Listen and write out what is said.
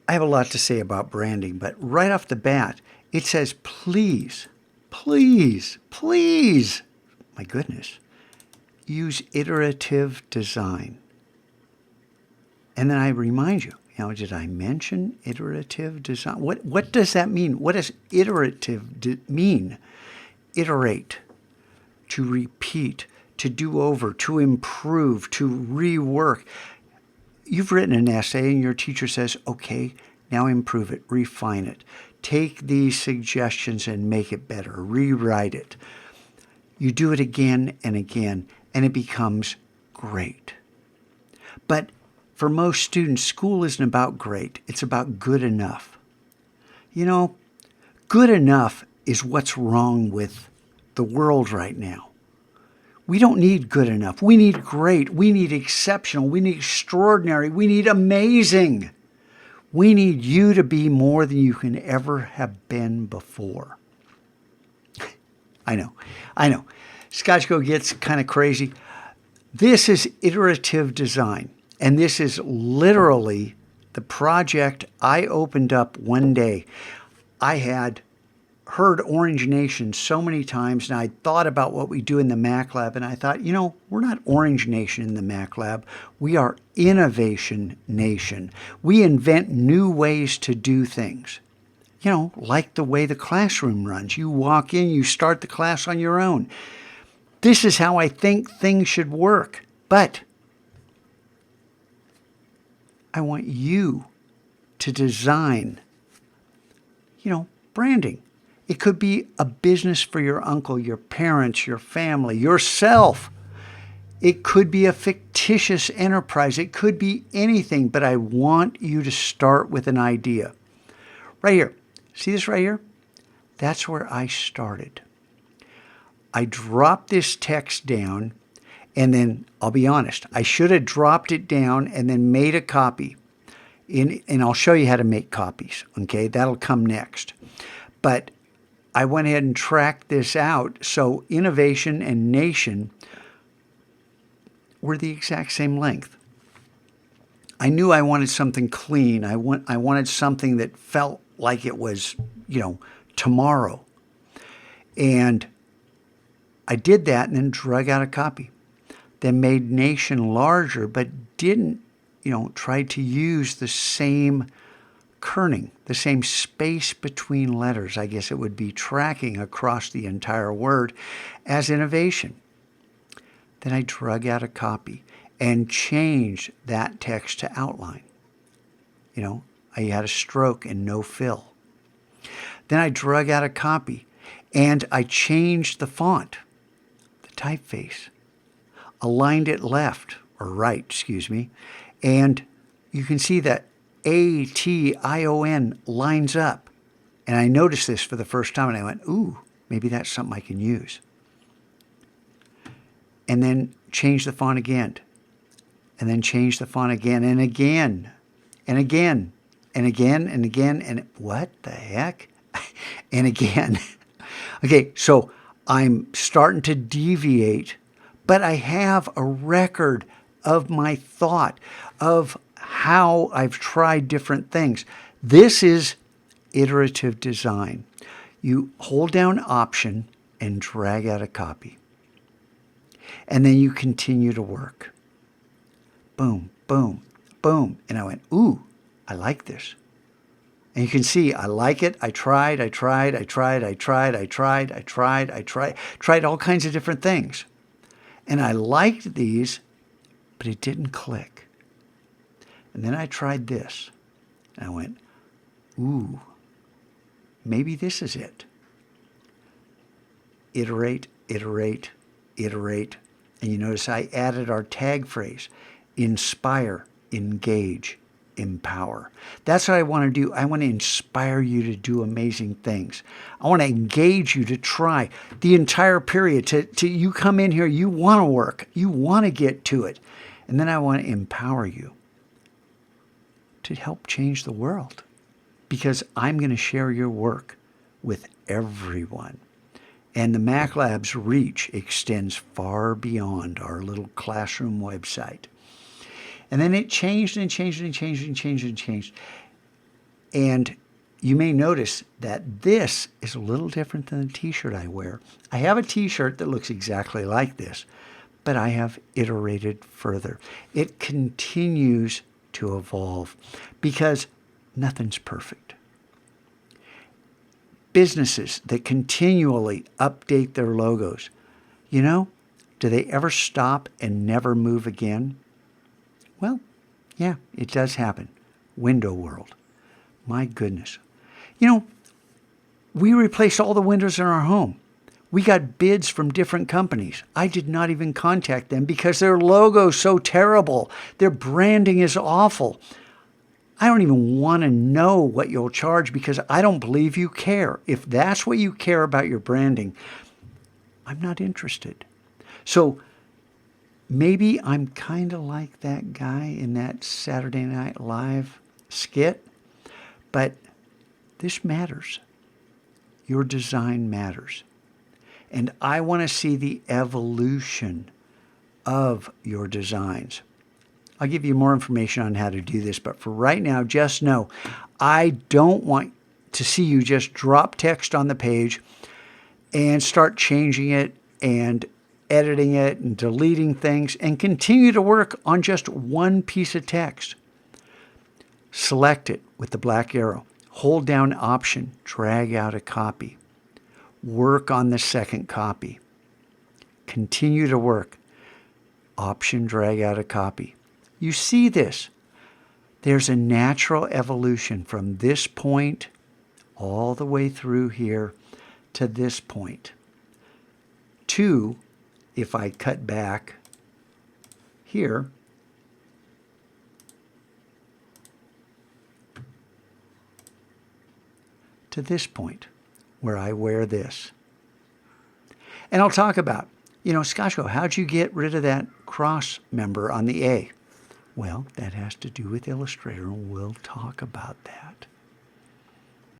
I have a lot to say about branding, but right off the bat, it says, please, please, please, my goodness, use iterative design. And then I remind you, did I mention iterative design? What does that mean? What does iterative mean? Iterate, to repeat, to do over, to improve, to rework. You've written an essay and your teacher says, okay, now improve it, refine it. Take these suggestions and make it better, rewrite it. You do it again and again, and it becomes great. But for most students, school isn't about great. It's about good enough. Good enough is what's wrong with the world right now. We don't need good enough. We need great. We need exceptional. We need extraordinary. We need amazing. We need you to be more than you can ever have been before. I know. Scotchko gets kind of crazy. This is iterative design. And this is literally the project I opened up one day. I had heard Orange Nation so many times, and I thought about what we do in the Mac Lab, and I thought, we're not Orange Nation in the Mac Lab. We are Innovation Nation. We invent new ways to do things. Like the way the classroom runs. You walk in, you start the class on your own. This is how I think things should work. But I want you to design, branding. It could be a business for your uncle, your parents, your family, yourself. It could be a fictitious enterprise. It could be anything, but I want you to start with an idea. Right here. See this right here? That's where I started. I dropped this text down, and then, I'll be honest, I should have dropped it down and then made a copy. And I'll show you how to make copies, okay? That'll come next. But I went ahead and tracked this out, so innovation and nation were the exact same length. I knew I wanted something clean. I wanted something that felt like it was, tomorrow. And I did that and then drug out a copy. Then made nation larger, but didn't, try to use the same kerning, the same space between letters. I guess it would be tracking across the entire word as innovation. Then I drug out a copy and changed that text to outline. I had a stroke and no fill. Then I drug out a copy and I changed the font, the typeface, aligned it left or right, and you can see that ATION lines up. And I noticed this for the first time and I went, ooh, maybe that's something I can use. And then change the font again. And then change the font again and again and again and again and again. And what the heck? And again. Okay, so I'm starting to deviate, but I have a record of my thought, of how I've tried different things. This is iterative design. You hold down Option and drag out a copy. And then you continue to work. Boom, boom, boom. And I went, ooh, I like this. And you can see, I like it. I tried all kinds of different things. And I liked these, but it didn't click. And then I tried this. And I went, ooh, maybe this is it. Iterate, iterate, iterate. And you notice I added our tag phrase, inspire, engage, empower. That's what I want to do. I want to inspire you to do amazing things. I want to engage you to try the entire period. To you come in here, you want to work. You want to get to it. And then I want to empower you to help change the world, because I'm going to share your work with everyone. And the Mac Lab's reach extends far beyond our little classroom website. And then it changed and changed and changed and changed and changed. And you may notice that this is a little different than the t-shirt I wear. I have a t-shirt that looks exactly like this, but I have iterated further. It continues to evolve because nothing's perfect. Businesses that continually update their logos, do they ever stop and never move again? Well, yeah, it does happen. Window World. My goodness. We replaced all the windows in our home. We got bids from different companies. I did not even contact them because their logo's so terrible. Their branding is awful. I don't even want to know what you'll charge because I don't believe you care. If that's what you care about your branding, I'm not interested. So maybe I'm kind of like that guy in that Saturday Night Live skit, but this matters. Your design matters. And I want to see the evolution of your designs. I'll give you more information on how to do this, but for right now, just know I don't want to see you just drop text on the page and start changing it and editing it and deleting things and continue to work on just one piece of text. Select it with the black arrow. Hold down Option, drag out a copy. Work on the second copy. Continue to work. Option, drag out a copy. You see this. There's a natural evolution from this point all the way through here to this point. To, if I cut back here, to this point where I wear this. And I'll talk about, Scotchko, how'd you get rid of that cross member on the A? Well, that has to do with Illustrator, and we'll talk about that.